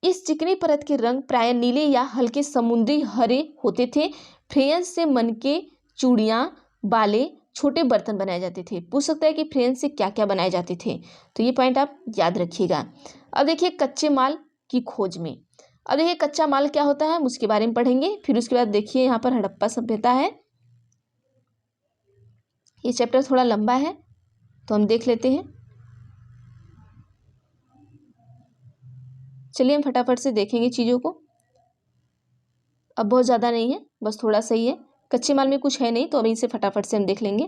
इस चिकनी परत के रंग प्राय नीले या हल्के समुद्री हरे होते थे। फ्रेयंस से मनके, चूड़ियाँ, बाले, छोटे बर्तन बनाए जाते थे। पूछ सकता है कि फ्रेयंस से क्या क्या बनाए जाते थे, तो ये पॉइंट आप याद रखिएगा। अब देखिए कच्चे माल की खोज में, अब देखिए कच्चा माल क्या होता है हम उसके बारे में पढ़ेंगे। फिर उसके बाद देखिए यहाँ पर हड़प्पा सभ्यता है। ये चैप्टर थोड़ा लंबा है तो हम देख लेते हैं। चलिए हम फटाफट से देखेंगे चीज़ों को। अब बहुत ज़्यादा नहीं है, बस थोड़ा सही है। कच्चे माल में कुछ है नहीं, तो अभी इसे फटाफट से हम देख लेंगे।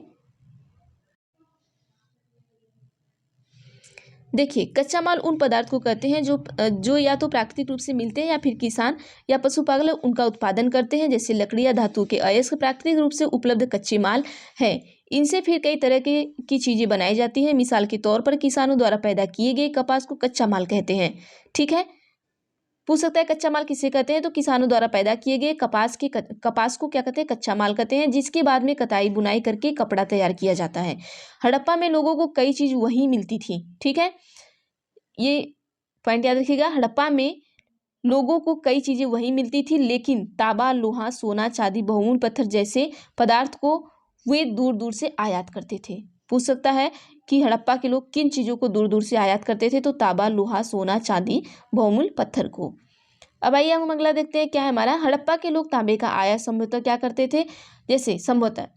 देखिए कच्चा माल उन पदार्थ को कहते हैं जो या तो प्राकृतिक रूप से मिलते हैं या फिर किसान या पशुपालक उनका उत्पादन करते हैं। जैसे लकड़ी या धातु के अयस्क प्राकृतिक रूप से उपलब्ध कच्चे माल है। इनसे फिर कई तरह की चीज़ें बनाई जाती हैं। मिसाल के तौर पर किसानों द्वारा पैदा किए गए कपास को कच्चा माल कहते हैं। ठीक है, पूछ सकता है कच्चा माल किसे कहते हैं? तो किसानों द्वारा पैदा किए गए कपास को क्या कहते हैं? कच्चा माल कहते हैं, जिसके बाद में कताई बुनाई करके कपड़ा तैयार किया जाता है। हड़प्पा में लोगों को कई चीज वहीं मिलती थी। ठीक है, ये पॉइंट याद रखिएगा। हड़प्पा में लोगों को कई चीजें वहीं मिलती थी, लेकिन तांबा, लोहा, सोना, चांदी, बहुमूल्य पत्थर जैसे पदार्थ को वे दूर दूर से आयात करते थे। पूछ सकता है कि हड़प्पा के लोग किन चीज़ों को दूर दूर से आयात करते थे? तो तांबा, लोहा, सोना, चांदी, बहुमूल्य पत्थर को। अब आइए हम अगला देखते हैं क्या है हमारा। हड़प्पा के लोग तांबे का आयात संभवतः क्या करते थे? जैसे संभवतः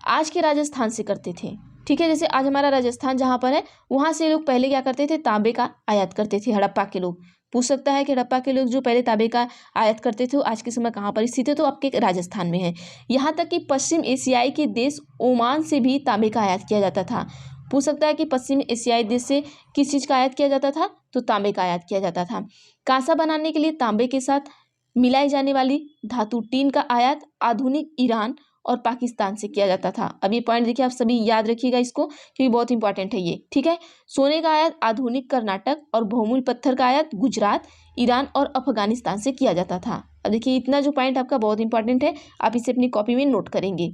आज के राजस्थान से करते थे। ठीक है, जैसे आज हमारा राजस्थान जहाँ पर है वहाँ से लोग पहले क्या करते थे? तांबे का आयात करते थे हड़प्पा के लोग। पूछ सकता है कि हड़प्पा के लोग जो पहले तांबे का आयात करते थे आज के समय कहाँ पर स्थित है? तो आपके राजस्थान में है। यहाँ तक कि पश्चिम एशियाई के देश ओमान से भी तांबे का आयात किया जाता था। पूछ सकता है कि पश्चिम एशियाई देश से किस चीज़ का आयात किया जाता था? तो तांबे का आयात किया जाता था। कांसा बनाने के लिए तांबे के साथ मिलाई जाने वाली धातु टीन का आयात आधुनिक ईरान और पाकिस्तान से किया जाता था। अब ये पॉइंट देखिए आप सभी याद रखिएगा इसको, क्योंकि बहुत इंपॉर्टेंट है ये। ठीक है, सोने का आयात आधुनिक कर्नाटक और बहुमूल्य पत्थर का आयात गुजरात, ईरान और अफगानिस्तान से किया जाता था। अब देखिए इतना जो पॉइंट आपका बहुत इंपॉर्टेंट है, आप इसे अपनी कॉपी में नोट करेंगे।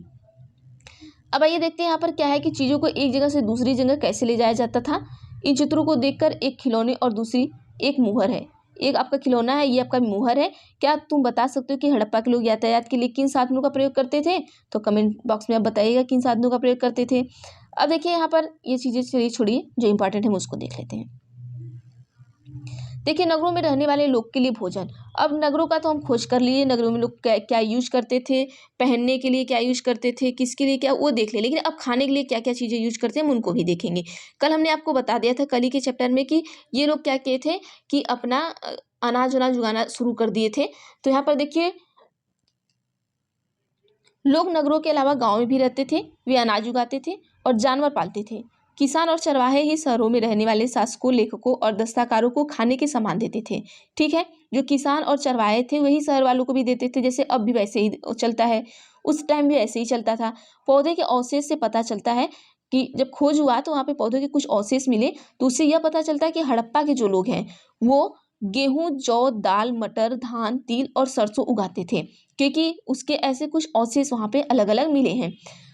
अब आइए देखते हैं यहाँ पर क्या है कि चीज़ों को एक जगह से दूसरी जगह कैसे ले जाया जाता था। इन चित्रों को देखकर एक खिलौने और दूसरी एक मुहर है। एक आपका खिलौना है, ये आपका मुहर है। क्या तुम बता सकते हो कि हड़प्पा के लोग यातायात के लिए किन साधनों का प्रयोग करते थे? तो कमेंट बॉक्स में आप बताइएगा किन साधनों का प्रयोग करते थे। अब देखिए यहाँ पर ये चीज़ें चलिए छोड़िए, जो इंपॉर्टेंट है हम उसको देख लेते हैं। देखिए नगरों में रहने वाले लोग के लिए भोजन। अब नगरों का तो हम खोज कर लिए, नगरों में लोग क्या क्या यूज करते थे, पहनने के लिए क्या यूज करते थे, किसके लिए क्या, वो देख ले। लेकिन अब खाने के लिए क्या क्या चीज़ें यूज करते हैं हम उनको भी देखेंगे। कल हमने आपको बता दिया था कल ही के चैप्टर में कि ये लोग क्या किए थे कि अपना अनाज वनाज उगाना शुरू कर दिए थे। तो यहाँ पर देखिए लोग नगरों के अलावा गाँव में भी रहते थे, वे अनाज उगाते थे और जानवर पालते थे। किसान और चरवाहे ही शहरों में रहने वाले शासकों, लेखकों और दस्तकारों को खाने के सामान देते थे। ठीक है, जो किसान और चरवाहे थे वही शहर वालों को भी देते थे, जैसे अब भी वैसे ही चलता है, उस टाइम भी ऐसे ही चलता था। पौधे के अवशेष से पता चलता है कि जब खोज हुआ तो वहाँ पे पौधों के कुछ अवशेष मिले, तो उससे यह पता चलता है कि हड़प्पा के जो लोग हैं वो गेहूं, जौ, दाल, मटर, धान, तिल और सरसों उगाते थे, क्योंकि उसके ऐसे कुछ अवशेष वहाँ पे अलग अलग मिले हैं।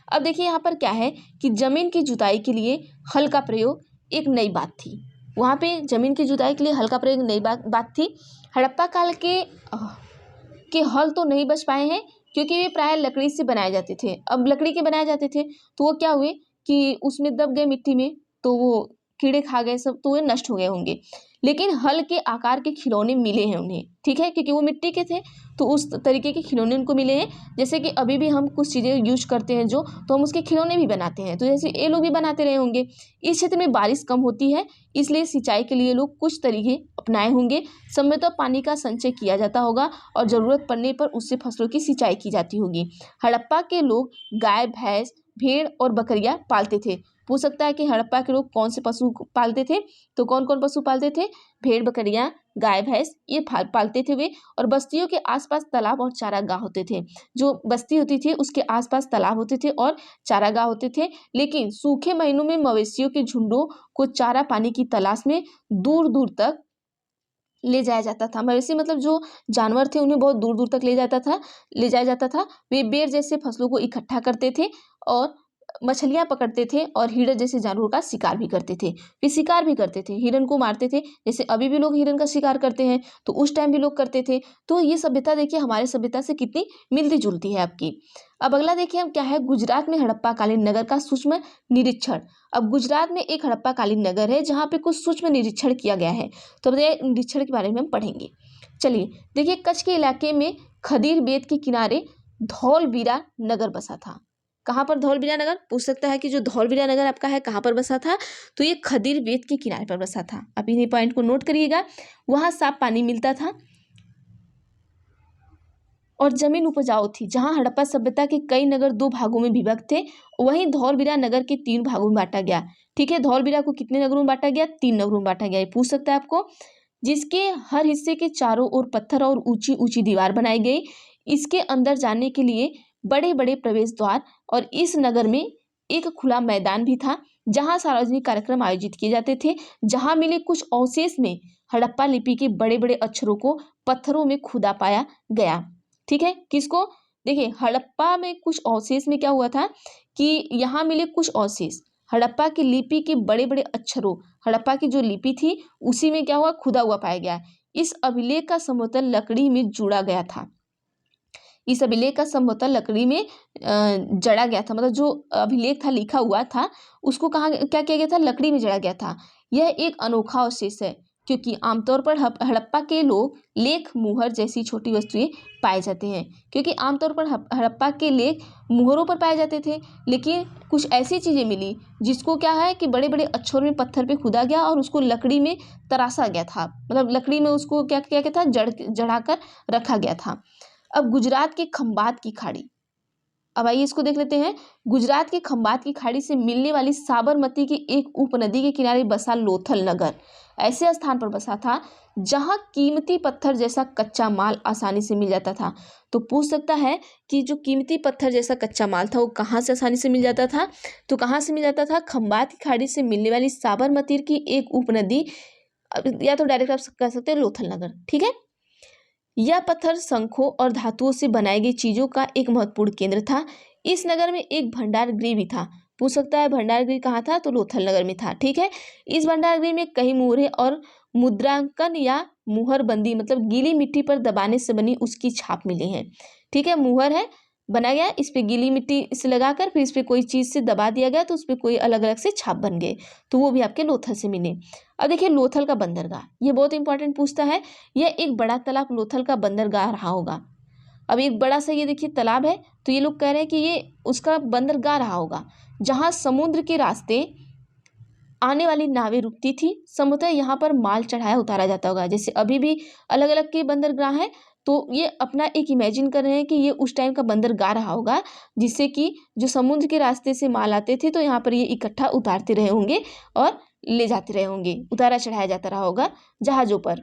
अब देखिए यहाँ पर क्या है कि जमीन की जुताई के लिए हल का प्रयोग एक नई बात थी। वहाँ पे जमीन की जुताई के लिए हल का प्रयोग नई बात थी। हड़प्पा काल के हल तो नहीं बच पाए हैं, क्योंकि वे प्राय लकड़ी से बनाए जाते थे। अब लकड़ी के बनाए जाते थे तो वो क्या हुए कि उसमें दब गए मिट्टी में, तो वो कीड़े खा गए सब, तो वे नष्ट हो गए होंगे। लेकिन हल के आकार के खिलौने मिले हैं उन्हें, ठीक है, क्योंकि वो मिट्टी के थे तो उस तरीके के खिलौने उनको मिले हैं। जैसे कि अभी भी हम कुछ चीज़ें यूज करते हैं जो, तो हम उसके खिलौने भी बनाते हैं, तो जैसे ये लोग भी बनाते रहे होंगे। इस क्षेत्र में बारिश कम होती है, इसलिए सिंचाई के लिए लोग कुछ तरीके अपनाए होंगे। समृद्ध पानी का संचय किया जाता होगा और ज़रूरत पड़ने पर उससे फसलों की सिंचाई की जाती होगी। हड़प्पा के लोग गाय, भैंस, भेड़ और बकरियां पालते थे। पूछ सकता है कि हड़प्पा के लोग कौन से पशु पालते थे, तो कौन कौन पशु पालते थे? भेड़, बकरियां, गाय, भैंस, ये पालते थे वे। और बस्तियों के आसपास तालाब और चारागाह होते थे। जो बस्ती होती थी उसके आसपास तालाब होते थे और चारागाह होते थे। लेकिन सूखे महीनों में मवेशियों के झुंडों को चारा पानी की तलाश में दूर दूर तक ले जाया जाता था। मवेशी मतलब जो जानवर थे उन्हें बहुत दूर दूर तक ले जाया जाता था। वे बेर जैसे फसलों को इकट्ठा करते थे और मछलियां पकड़ते थे और हिरण जैसे जानवरों का शिकार भी करते थे। वे शिकार भी करते थे, हिरण को मारते थे, जैसे अभी भी लोग हिरण का शिकार करते हैं, तो उस टाइम भी लोग करते थे। तो ये सभ्यता देखिए हमारे सभ्यता से कितनी मिलती जुलती है आपकी। अब अगला देखिए हम क्या है, गुजरात में हड़प्पा कालीन नगर का सूक्ष्म निरीक्षण। अब गुजरात में एक हड़प्पा कालीन नगर है जहाँ पे कुछ सूक्ष्म निरीक्षण किया गया है, तो निरीक्षण के बारे में हम पढ़ेंगे। चलिए देखिए, कच्छ के इलाके में खदीर बेत के किनारे धौलवीरा नगर बसा था। कहाँ पर धौलवीरा नगर? पूछ सकता है कि जो धौलवीरा नगर आपका है कहाँ पर बसा था, तो ये खदीर बेत के किनारे पर बसा था। अब इन्हीं पॉइंट को नोट करिएगा। वहाँ साफ पानी मिलता था और जमीन उपजाऊ थी। जहाँ हड़प्पा सभ्यता के कई नगर दो भागों में विभक्त थे, वहीं धौलवीरा नगर के 3 भागों में बांटा गया। ठीक है, धौलवीरा को कितने नगरों में बांटा गया? 3 नगरों में बांटा गया। ये पूछ सकता है आपको। जिसके हर हिस्से के चारों ओर पत्थर और ऊंची ऊंची दीवार बनाई गई। इसके अंदर जाने के लिए बड़े बड़े प्रवेश द्वार और इस नगर में एक खुला मैदान भी था जहां सार्वजनिक कार्यक्रम आयोजित किए जाते थे। जहां मिले कुछ अवशेष में हड़प्पा लिपि के बड़े बड़े अक्षरों को पत्थरों में खुदा पाया गया। ठीक है, किसको? देखिए हड़प्पा में कुछ अवशेष में क्या हुआ था कि यहाँ मिले कुछ अवशेष हड़प्पा की लिपि के बड़े बड़े अक्षरों, हड़प्पा की जो लिपि थी उसी में क्या हुआ, खुदा हुआ पाया गया। इस अभिलेख का समतल लकड़ी में जुड़ा गया था। इस अभिलेख का समतल लकड़ी में जड़ा गया था, मतलब जो अभिलेख था लिखा हुआ था उसको कहाँ क्या किया गया था, लकड़ी में जड़ा गया था। यह एक अनोखा अवशेष है क्योंकि आमतौर पर हड़प्पा के लोग लेख, मुहर जैसी छोटी वस्तुएं पाए जाते हैं। क्योंकि आमतौर पर हड़प्पा के लेख मुहरों पर पाए जाते थे, लेकिन कुछ ऐसी चीज़ें मिली जिसको क्या है कि बड़े बड़े अक्षरों में पत्थर पे खुदा गया और उसको लकड़ी में तराशा गया था, मतलब लकड़ी में उसको क्या किया गया था, जड़ा कर रखा गया था। अब गुजरात के खंबात की खाड़ी, अब आइए इसको देख लेते हैं। गुजरात के खंबात की खाड़ी से मिलने वाली साबरमती की एक उपनदी के किनारे बसा लोथल नगर ऐसे स्थान पर बसा था जहां कीमती पत्थर जैसा कच्चा माल आसानी से मिल जाता था। तो पूछ सकता है कि जो कीमती पत्थर जैसा कच्चा माल था वो कहाँ से आसानी से मिल जाता था, तो कहाँ से मिल जाता था, खंबात की खाड़ी से मिलने वाली साबरमती की एक उपनदी, या तो डायरेक्ट आप कह सकते हैं लोथल नगर। ठीक है, यह पत्थर शंखों और धातुओं से बनाई गई चीजों का एक महत्वपूर्ण केंद्र था। इस नगर में एक भंडार गृह भी था। पूछ सकता है भंडारगृह कहाँ था, तो लोथल नगर में था। ठीक है, इस भंडारगृह में कई मुहरे और मुद्रांकन या मुहरबंदी मतलब गीली मिट्टी पर दबाने से बनी उसकी छाप मिले हैं। ठीक है, मुहर है बना गया, इस पे गीली मिट्टी से लगाकर फिर इस पे कोई चीज से दबा दिया गया तो उस पे कोई अलग अलग से छाप बन गए, तो वो भी आपके लोथल से मिले। अब देखिए लोथल का बंदरगाह, ये बहुत इंपॉर्टेंट पूछता है। यह एक बड़ा तालाब लोथल का बंदरगाह रहा होगा। अब एक बड़ा सा ये देखिए तालाब है, तो ये लोग कह रहे हैं कि ये उसका बंदरगाह रहा होगा, जहाँ समुद्र के रास्ते आने वाली नावें रुकती थी। संभवतः यहाँ पर माल चढ़ाया उतारा जाता होगा। जैसे अभी भी अलग अलग के बंदरगाह हैं, तो ये अपना एक इमेजिन कर रहे हैं कि ये उस टाइम का बंदरगाह रहा होगा, जिससे कि जो समुद्र के रास्ते से माल आते थे तो यहाँ पर ये इकट्ठा उतारते रहे होंगे और ले जाते रहे होंगे, उतारा चढ़ाया जाता रहा होगा जहाजों पर।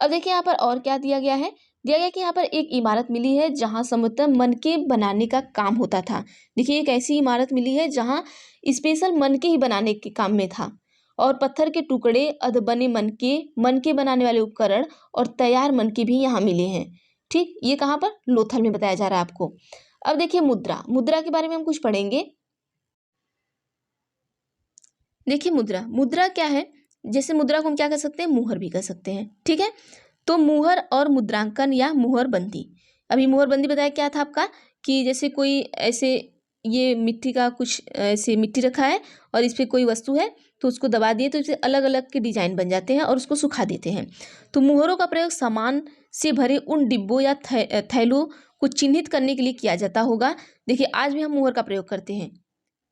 अब देखिए यहाँ पर और क्या दिया गया है, दिया गया कि यहाँ पर एक इमारत मिली है जहाँ संभवतः मनके बनाने का काम होता था। देखिए एक ऐसी इमारत मिली है जहाँ स्पेशल मनके ही बनाने के काम में था, और पत्थर के टुकड़े, अधबने मनके, मनके बनाने वाले उपकरण और तैयार मनके भी यहाँ मिले हैं। ठीक, ये कहाँ पर, लोथल में बताया जा रहा है आपको। अब देखिए मुद्रा, मुद्रा के बारे में हम कुछ पढ़ेंगे। देखिए मुद्रा, मुद्रा क्या है, जैसे मुद्रा को हम क्या कर सकते हैं, मुहर भी कर सकते हैं। ठीक है, तो मुहर और मुद्रांकन या मुहरबंदी। अभी मुहरबंदी बताया क्या था आपका, कि जैसे कोई ऐसे ये मिट्टी का कुछ ऐसे मिट्टी रखा है और इस पे कोई वस्तु है तो उसको दबा दिए तो इससे अलग अलग के डिजाइन बन जाते हैं और उसको सुखा देते हैं। तो मुहरों का प्रयोग सामान से भरे उन डिब्बों या थैलों को चिन्हित करने के लिए किया जाता होगा। देखिए आज भी हम मुहर का प्रयोग करते हैं।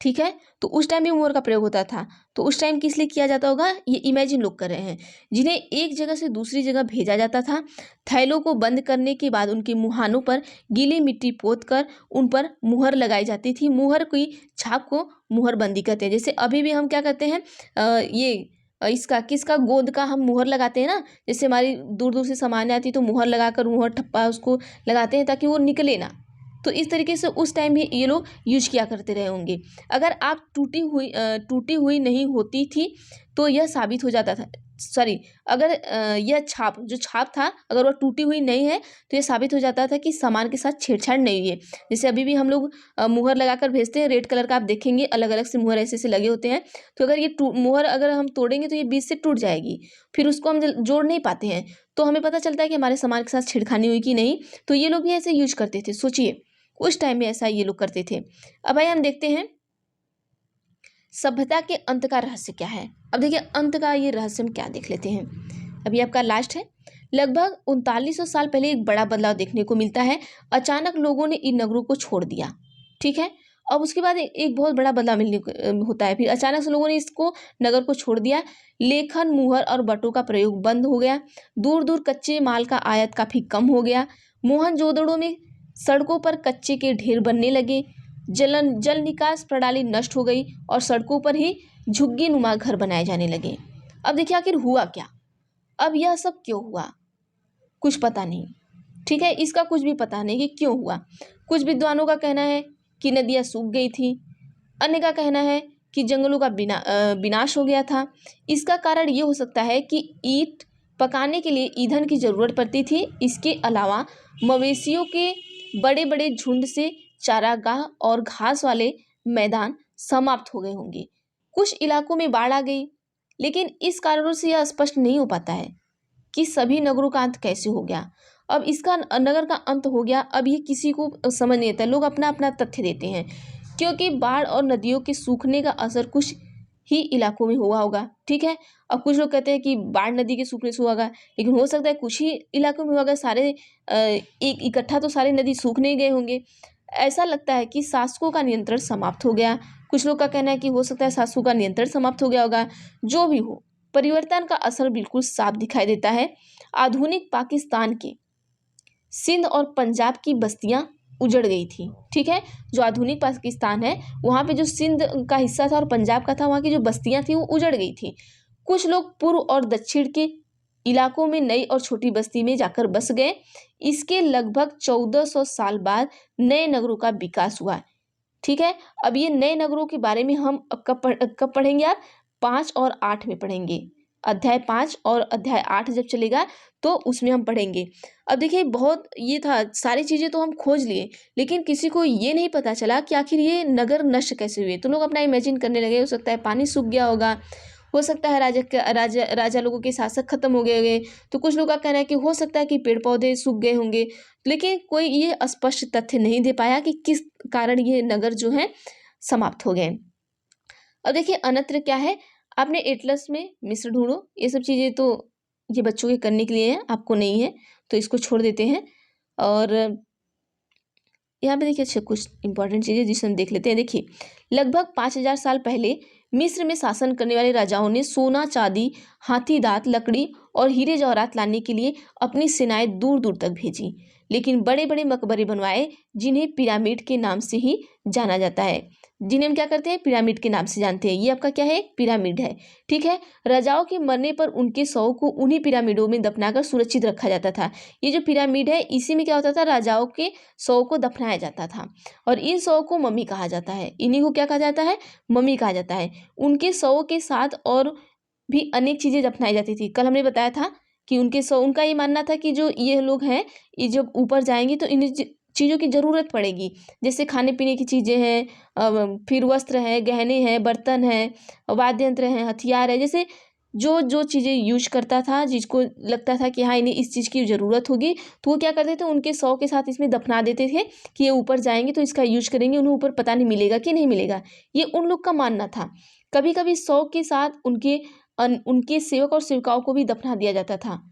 ठीक है, तो उस टाइम भी मोहर का प्रयोग होता था, तो उस टाइम किस लिए किया जाता होगा, ये इमेजिन लोग कर रहे हैं, जिन्हें एक जगह से दूसरी जगह भेजा जाता था। थैलों को बंद करने के बाद उनके मुहानों पर गीली मिट्टी पोत कर उन पर मुहर लगाई जाती थी। मुहर की छाप को मुहरबंदी कहते हैं। जैसे अभी भी हम क्या करते हैं, इसका किसका, गोंद का हम मुहर लगाते हैं ना, जैसे हमारी दूर दूर से सामान आती तो मुहर लगाकर मुहर ठप्पा उसको लगाते हैं ताकि वो निकले ना। तो इस तरीके से उस टाइम भी ये लोग यूज किया करते रहे होंगे। अगर आप टूटी हुई नहीं होती थी तो यह साबित हो जाता था, सॉरी, अगर यह छाप जो छाप था अगर वह टूटी हुई नहीं है तो यह साबित हो जाता था कि सामान के साथ छेड़छाड़ नहीं हुई है। जैसे अभी भी हम लोग मुहर लगाकर भेजते हैं, रेड कलर का आप देखेंगे अलग अलग से मुहर ऐसे ऐसे लगे होते हैं, तो अगर ये मुहर अगर हम तोड़ेंगे तो ये बीच से टूट जाएगी, फिर उसको हम जोड़ नहीं पाते हैं, तो हमें पता चलता है कि हमारे सामान के साथ छेड़खानी हुई कि नहीं। तो ये लोग भी ऐसे यूज करते थे, सोचिए उस टाइम में ऐसा ये लोग करते थे। अब आइए हम देखते हैं सभ्यता के अंत का रहस्य क्या है। अब देखिए अंत का ये रहस्य हम क्या देख लेते हैं। अभी आपका लास्ट है, लगभग 3900 साल पहले एक बड़ा बदलाव देखने को मिलता है। अचानक लोगों ने इन नगरों को छोड़ दिया। ठीक है, अब उसके बाद एक बहुत बड़ा बदलाव मिलने होता है, फिर अचानक से लोगों ने इसको नगर को छोड़ दिया। लेखन, मुहर और बटों का प्रयोग बंद हो गया। दूर दूर कच्चे माल का आयात काफी कम हो गया। मोहनजोदड़ो में सड़कों पर कच्चे के ढेर बनने लगे। जल निकास प्रणाली नष्ट हो गई और सड़कों पर ही झुग्गी नुमा घर बनाए जाने लगे। अब देखिए आखिर हुआ क्या, अब यह सब क्यों हुआ, कुछ पता नहीं। ठीक है, इसका कुछ भी पता नहीं कि क्यों हुआ। कुछ विद्वानों का कहना है कि नदियां सूख गई थी, अन्य का कहना है कि जंगलों का विनाश हो गया था। इसका कारण ये हो सकता है कि ईंट पकाने के लिए ईंधन की जरूरत पड़ती थी। इसके अलावा मवेशियों के बड़े बड़े झुंड से चारागाह और घास वाले मैदान समाप्त हो गए होंगे। कुछ इलाकों में बाढ़ आ गई, लेकिन इस कारणों से यह स्पष्ट नहीं हो पाता है कि सभी नगरों का अंत कैसे हो गया। अब इसका नगर का अंत हो गया, अब ये किसी को समझ नहीं आता, लोग अपना अपना तथ्य देते हैं, क्योंकि बाढ़ और नदियों के सूखने का असर कुछ ही इलाकों में हुआ होगा। ठीक है, अब कुछ लोग कहते हैं कि बाढ़ नदी के सूखने से हुआ होगा, लेकिन हो सकता है कुछ ही इलाकों में हुआ होगा, सारे एक इकट्ठा तो सारे नदी सूख नहीं गए होंगे। ऐसा लगता है कि शासकों का नियंत्रण समाप्त हो गया। कुछ लोग का कहना है कि हो सकता है शासकों का नियंत्रण समाप्त हो गया होगा। जो भी हो, परिवर्तन का असर बिल्कुल साफ दिखाई देता है। आधुनिक पाकिस्तान के सिंध और पंजाब की बस्तियां उजड़ गई थी। ठीक है, जो आधुनिक पाकिस्तान है वहाँ पे जो सिंध का हिस्सा था और पंजाब का था, वहाँ की जो बस्तियां थी वो उजड़ गई थी। कुछ लोग पूर्व और दक्षिण के इलाकों में नई और छोटी बस्ती में जाकर बस गए। इसके लगभग 1400 साल बाद नए नगरों का विकास हुआ। ठीक है, अब ये नए नगरों के बारे में हम कब पढ़ेंगे आप, 5 और 8 में पढ़ेंगे। अध्याय 5 और अध्याय 8 जब चलेगा तो उसमें हम पढ़ेंगे। अब देखिए बहुत ये था, सारी चीज़ें तो हम खोज लिए, लेकिन किसी को ये नहीं पता चला कि आखिर ये नगर नष्ट कैसे हुए। तो लोग अपना इमेजिन करने लगे, हो सकता है पानी सूख गया होगा, हो सकता है राजा लोगों के शासक खत्म हो गए होंगे। तो कुछ लोग का कहना है कि हो सकता है कि पेड़ पौधे सूख गए होंगे, लेकिन कोई ये स्पष्ट तथ्य नहीं दे पाया कि किस कारण ये नगर जो है समाप्त हो गए। अब देखिए अन्यत्र क्या है, आपने एटलस में मिस्र ढूंढो, ये सब चीज़ें तो ये बच्चों के करने के लिए है, आपको नहीं है तो इसको छोड़ देते हैं। और यहाँ पे देखिए अच्छा कुछ इंपॉर्टेंट चीज़ें जिसे हम देख लेते हैं। देखिए लगभग 5000 साल पहले मिस्र में शासन करने वाले राजाओं ने सोना, चांदी, हाथी दांत, लकड़ी और हीरे जवाहरात लाने के लिए अपनी सेनाएं दूर दूर तक भेजी, लेकिन बड़े बड़े मकबरे बनवाए जिन्हें पिरामिड के नाम से ही जाना जाता है। जिन्हें हम क्या करते हैं, पिरामिड के नाम से जानते हैं। ये आपका क्या है, पिरामिड है। ठीक है, राजाओं के मरने पर उनके शव को उन्हीं पिरामिडों में दफनाकर सुरक्षित रखा जाता था। ये जो पिरामिड है इसी में क्या होता था, राजाओं के शव को दफनाया जाता था और इन शव को मम्मी कहा जाता है। इन्हीं को क्या कहा जाता है, मम्मी कहा जाता है। उनके शव के साथ और भी अनेक चीजें दफनाई जाती थी। कल हमने बताया था कि उनके शव, उनका ये मानना था कि जो ये लोग हैं ये जब ऊपर जाएंगे तो इन चीज़ों की ज़रूरत पड़ेगी, जैसे खाने पीने की चीज़ें हैं, फिर वस्त्र हैं, गहने हैं, बर्तन हैं, वाद्य यंत्र हैं, हथियार है, जैसे जो जो चीज़ें यूज करता था, जिसको लगता था कि हाँ इन्हें इस चीज़ की ज़रूरत होगी, तो वो क्या करते थे, उनके शव के साथ इसमें दफना देते थे कि ये ऊपर जाएंगे तो इसका यूज करेंगे, उन्हें ऊपर पता नहीं मिलेगा कि नहीं मिलेगा। ये उन लोग का मानना था। कभी कभी शव के साथ उनके सेवक और सेविकाओं को भी दफना दिया जाता था,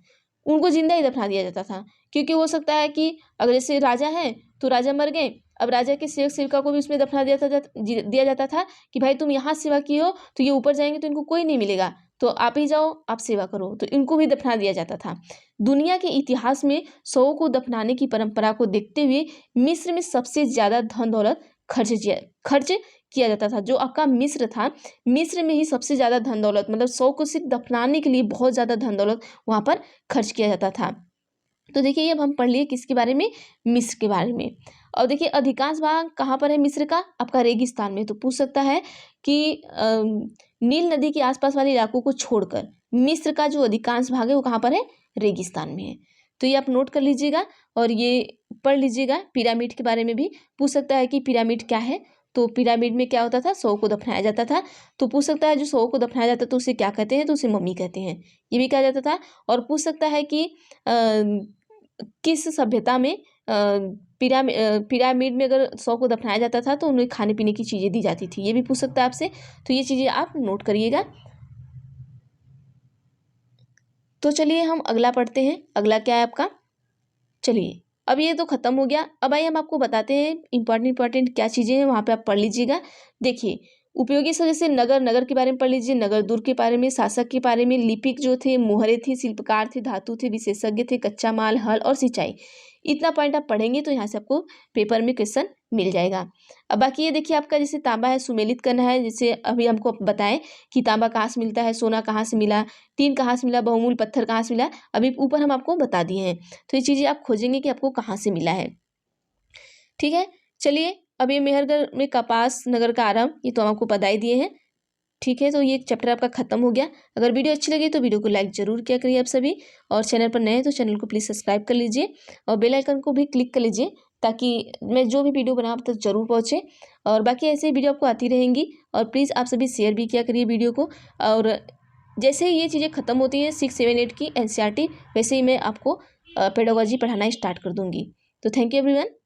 उनको जिंदा ही दफना दिया जाता था, क्योंकि हो सकता है कि अगर जैसे राजा हैं तो राजा मर गए, अब राजा के सेवक सेविका को भी उसमें दफना दिया जाता था कि भाई तुम यहाँ सेवा की हो तो ये ऊपर जाएंगे तो इनको कोई नहीं मिलेगा, तो आप ही जाओ आप सेवा करो, तो इनको भी दफना दिया जाता था। दुनिया के इतिहास में शवों को दफनाने की परंपरा को देखते हुए मिस्र में सबसे ज्यादा धन दौलत खर्च किया जाता था। जो आपका मिस्र था, मिस्र में ही सबसे ज्यादा धन दौलत, मतलब शव को सिर्फ दफनाने के लिए बहुत ज्यादा धन दौलत वहां पर खर्च किया जाता था। तो देखिए अब हम पढ़ लिए किसके बारे में, मिस्र के बारे में। और देखिए अधिकांश भाग कहाँ पर है मिस्र का, आपका रेगिस्तान में। तो पूछ सकता है कि नील नदी के आसपास वाले इलाकों को छोड़कर मिस्र का जो अधिकांश भाग है वो कहाँ पर है, रेगिस्तान में है। तो ये आप नोट कर लीजिएगा और ये पढ़ लीजिएगा। पिरामिड के बारे में भी पूछ सकता है कि पिरामिड क्या है, तो पिरामिड में क्या होता था, शव को दफनाया जाता था। तो पूछ सकता है जो शव को दफनाया जाता था तो उसे क्या कहते हैं, तो उसे मम्मी कहते हैं, ये भी कहा जाता था। और पूछ सकता है कि किस सभ्यता में पिरामिड में अगर शव को दफनाया जाता था तो उन्हें खाने पीने की चीज़ें दी जाती थी, ये भी पूछ सकता है आपसे। तो ये चीज़ें आप नोट करिएगा। तो चलिए हम अगला पढ़ते हैं। अगला क्या है आपका, चलिए अब ये तो खत्म हो गया। अब आइए हम आपको बताते हैं इंपॉर्टेंट क्या चीज़ें हैं, वहाँ पे आप पढ़ लीजिएगा। देखिए उपयोगी सब जैसे नगर के बारे में पढ़ लीजिए, नगर दुर्ग के बारे में, शासक के बारे में, लिपिक जो थे, मोहरे थे, शिल्पकार थे, धातु थे, विशेषज्ञ थे, कच्चा माल, हल और सिंचाई। इतना पॉइंट आप पढ़ेंगे तो यहाँ से आपको पेपर में क्वेश्चन मिल जाएगा। अब बाकी ये देखिए आपका जैसे तांबा है सुमेलित करना है, जैसे अभी हमको बताएं कि तांबा कहाँ से मिलता है, सोना कहाँ से मिला, टीन कहाँ से मिला, बहुमूल्य पत्थर कहाँ से मिला, अभी ऊपर हम आपको बता दिए हैं। तो ये चीज़ें आप खोजेंगे कि आपको कहाँ से मिला है। ठीक है, चलिए अब ये मेहरगढ़ में कपास नगर का आरंभ, ये तो हम आपको बता ही दिए हैं। ठीक है, तो ये चैप्टर आपका खत्म हो गया। अगर वीडियो अच्छी लगी तो वीडियो को लाइक जरूर किया करिए आप सभी, और चैनल पर नए हैं तो चैनल को प्लीज़ सब्सक्राइब कर लीजिए और बेल आइकन को भी क्लिक कर लीजिए ताकि मैं जो भी वीडियो बनाऊँ आप तक जरूर पहुँचे। और बाकी ऐसे ही वीडियो आपको आती रहेंगी, और प्लीज़ आप सभी शेयर भी किया करिए वीडियो को। और जैसे ही ये चीज़ें खत्म होती हैं 6, 7, 8 की NCERT, वैसे ही मैं आपको पेडागोजी पढ़ाना स्टार्ट कर दूँगी। तो थैंक यू एवरीवन।